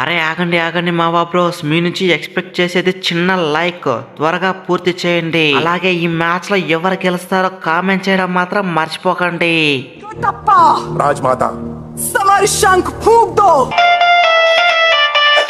అరే ఆగండి ఆగండి మా బ్రోస్, మీ నుంచి ఎక్స్పెక్ట్ చేసేది చిన్న లైక్, త్వరగా పూర్తి చేయండి. అలాగే ఈ మ్యాచ్ లో ఎవరు గెలుస్తారో కామెంట్ చేయడం మాత్రం మర్చిపోకండి. రాజ్మాత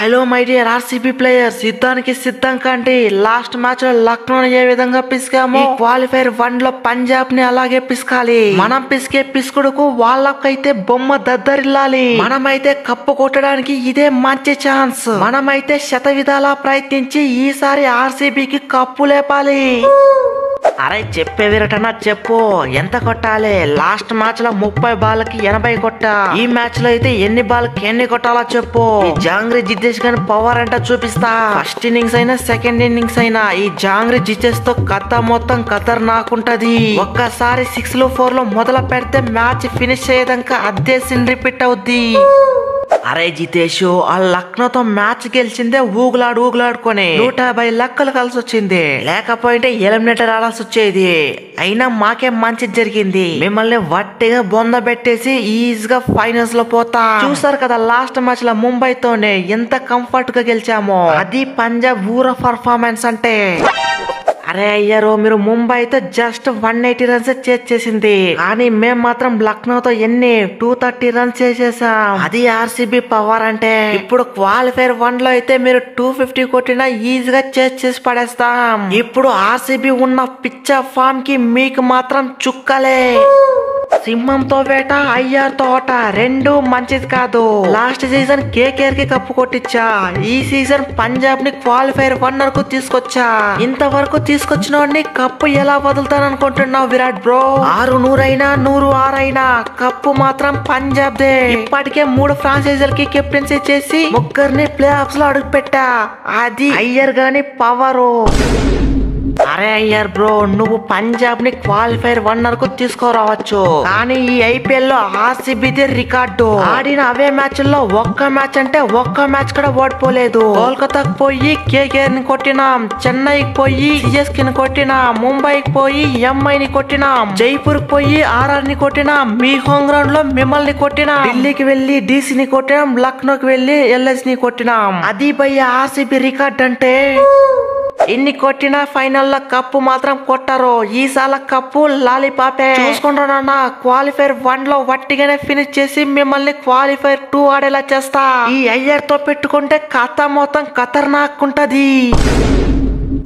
hello my dear RCB players, యుద్ధానికి సిద్ధం కండి. లాస్ట్ మ్యాచ్ లో లక్నోని ఏ విధంగా పిసికామో క్వాలిఫైర్ 1 లో పంజాబ్ ని అలాగే పిసకాలి. మనం పిసికే పిసుకుడుకు వాళ్ళకైతే బొమ్మ దద్దరిల్లాలి. మనమైతే కప్పు కొట్టడానికి ఇదే మంచి ఛాన్స్. మనమైతే శత విధాలా ప్రయత్నించి ఈసారి ఆర్సీబీకి కప్పు లేపాలి. అరే చెప్పే విరటనా చెప్పు, ఎంత కొట్టాలి? లాస్ట్ మ్యాచ్ లో 30 బాల్కి 80 కొట్టా. ఈ మ్యాచ్ లో అయితే ఎన్ని బాల్కి ఎన్ని కొట్టాలో చెప్పు. ఈ జాంగ్రీ జితేష్ గాని పవర్ అంటే చూపిస్తా. ఫస్ట్ ఇన్నింగ్స్ అయినా సెకండ్ ఇన్నింగ్స్ అయినా ఈ జాంగ్రీ జితేష్ తో కథ మొత్తం ఖతర్నాకుంటది. ఒక్కసారి 6లు 4లు మొదలు పెడితే మ్యాచ్ ఫినిష్ అయ్యేదాకా అదే సీన్ రిపీట్ అవుద్ది. అరే జితేష్, ఆ లక్నోతో మ్యాచ్ గెలిచిందే ఊగులాడుకొని 150 లక్కలు కలిసి వచ్చింది. లేకపోతే ఎలిమినేటర్ ఆడాల్సి వచ్చేది. అయినా మాకే మంచి జరిగింది. మిమ్మల్ని వట్టిగా బొంద పెట్టేసి ఈజీగా ఫైనల్స్ లో పోతా. చూసారు కదా లాస్ట్ మ్యాచ్ లో ముంబైతోనే ఎంత కంఫర్ట్ గా గెలిచామో. అది పంజాబ్ ఊర పర్ఫార్మెన్స్ అంటే. అరే అయ్యారు, మీరు ముంబైతో జస్ట్ 180 రన్స్ చేసింది. కానీ మేం మాత్రం లక్నోతో ఎన్ని 230 రన్స్ చేసేసాం. అది ఆర్సీబీ పవర్ అంటే. ఇప్పుడు క్వాలిఫైర్ 1 లో అయితే మీరు 250 కొట్టినా ఈజీగా చేసి పడేస్తాం. ఇప్పుడు ఆర్సీబీ ఉన్న పిచ్చ ఫామ్ కి మీకు మాత్రం చుక్కలే. సింహంతో వేట, అయ్యార్తో ఆట రెండు మంచిది కాదు. లాస్ట్ సీజన్ కేకేఆర్ కి కప్పు కొట్టించా. ఈ సీజన్ పంజాబ్ ని క్వాలిఫైర్ 1 వరకు తీసుకొచ్చా. ఇంతవరకు తీసుకొచ్చిన వాడిని కప్పు ఎలా వదులుతాను అనుకుంటున్నావు విరాట్ బ్రో? 600 అయినా 106 అయినా కప్పు మాత్రం పంజాబ్ దే. ఇప్పటికే 3 ఫ్రాంచైజీలకి కెప్టెన్సీ చేసి ముగ్గురిని ప్లే ఆఫ్స్ లో అడుగు పెట్టా. అది అయ్యర్ గాని పవరు. అరే అయ్యార్ బ్రో, నువ్వు పంజాబ్ ని క్వాలిఫైర్ 1 వరకు తీసుకురావచ్చు. కానీ ఈ ఐపీఎల్ లో ఆర్సీబీదే రికార్డు. ఆడిన అవే మ్యాచ్ లో ఒక్క మ్యాచ్ అంటే ఒక్క మ్యాచ్ కూడా ఓడిపోలేదు. కోల్కతాకు పోయి కేకేఆర్ ని కొట్టినాం, చెన్నైకి పోయి సిఎస్కే ని కొట్టినాం, ముంబైకి పోయి ఎంఐ ని కొట్టినాం, జైపూర్ కి పోయి ఆర్ఆర్ ని కొట్టినాం, మీ హోమ్ గ్రౌండ్ లో మిమ్మల్ని కొట్టినాం, ఢిల్లీకి వెళ్లి డీసీ ని కొట్టినాం, లక్నోకి వెళ్లి ఎల్ఎస్ ని కొట్టినాం. అది భయ్య ఆర్సీబీ రికార్డ్ అంటే. ఎన్ని కొట్టినా ఫైనల్ లో కప్పు మాత్రం కొట్టారు. ఈసాల కప్పు లాలీపాపే. చూసుకుంటానన్నా, క్వాలిఫైర్ 1 లో వట్టిగానే ఫినిష్ చేసి మిమ్మల్ని క్వాలిఫైర్ 2 ఆడేలా చేస్తా. ఈ అయ్యర్ తో పెట్టుకుంటే కథ మొత్తం ఖతర్నాకుంటది.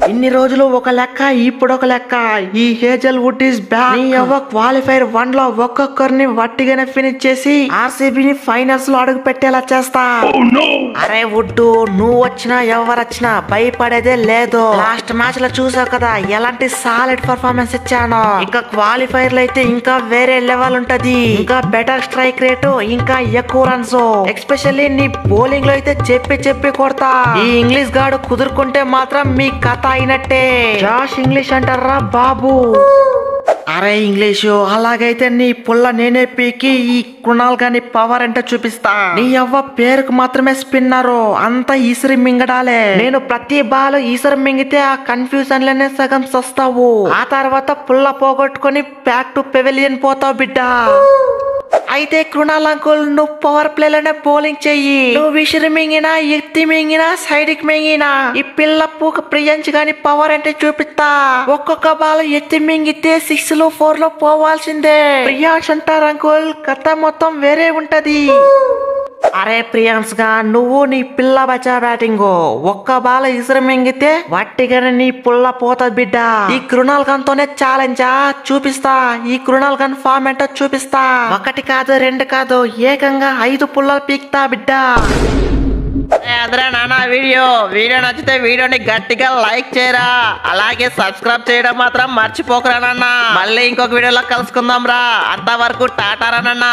ఇన్ని రోజులు ఒక లెక్క, ఇప్పుడు ఒక లెక్క. ఈ Hazlewood is back. Qualifier 1 లో ఒక్కొక్కరిని వట్టిగానే ఫినిష్ చేసి ఆర్సీబీని ఫైనల్స్ లో అడుగు పెట్టేలా చేస్తా. అరే వుడ్, నువ్వు వచ్చినా ఎవరొచ్చినా భయపడేదే లేదు. లాస్ట్ మ్యాచ్ లో చూసావు కదా ఎలాంటి సాలిడ్ పర్ఫార్మెన్స్ ఇచ్చాను. ఇంకా క్వాలిఫైర్ లో అయితే ఇంకా వేరే లెవెల్ ఉంటది. ఇంకా బెటర్ స్ట్రైక్ రేటు, ఇంకా ఎక్కువ రన్స్. ఎస్పెషల్లీ నీ బౌలింగ్ లో అయితే చెప్పి కొడతా. ఈ ఇంగ్లీష్ గాడు కుదురుకుంటే మాత్రం మీ కథ అయినట్టే. జాష్ ఇంగ్లీష్ అంటారా బాబు? అరే ఇంగ్లీషు, అలాగైతే నీ పుల్ల నేనే పీకి ఈ కృణాల్ గాని పవర్ అంటే చూపిస్తా. నీ అవ్వ పేరుకు మాత్రమే స్పిన్నరు, అంత ఈసరి మింగడాలే. నేను ప్రతి బాల్ ఈసరి మింగితే ఆ కన్ఫ్యూజన్ లోనే సగం సస్తావు. ఆ తర్వాత పుల్ల పోగొట్టుకుని బ్యాక్ టు పెవిలియన్ పోతావు బిడ్డ. అయితే కృణాల్ అంకుల్, నువ్వు పవర్ ప్లే లోనే బౌలింగ్ చెయ్యి. నువ్వు విసిరి మింగినా, ఎత్తి మింగినా, సైడ్ కి మింగినా ఈ పిల్ల పూక ప్రియాంశ్ గాని పవర్ అంటే చూపిస్తా. ఒక్కొక్క బాల్ ఎత్తి మింగితే 6లు 4లు పోవాల్సిందే. ప్రియాంశ్ అంటారు అంకుల్, కథ మొత్తం వేరే ఉంటది. అరే ప్రియాంశ్ గా, నువ్వు నీ పిల్ల బచా బ్యాటింగ్ ఒక్క బాల ఇసురు మింగితే వట్టిగానే నీ పుల్ల పోతా బిడ్డ. ఈ కృణాల్ ఖాన్ తోనే ఛాలెంజా చూపిస్తా. ఈ కృణాల్ ఖాన్ ఫామ్ ఏంటో చూపిస్తా. 1 కాదు 2 కాదు, ఏకంగా 5 పుల్లలు పీక్తా బిడ్డ. అదరా నాన్న, వీడియో నచ్చితే వీడియోని గట్టిగా లైక్ చేయరా. అలాగే సబ్స్క్రైబ్ చేయడం మాత్రం మర్చిపోకరా నాన్న. మళ్ళీ ఇంకొక వీడియోలో కలుసుకుందాం రా. అంతవరకు టాటారా నాన్న.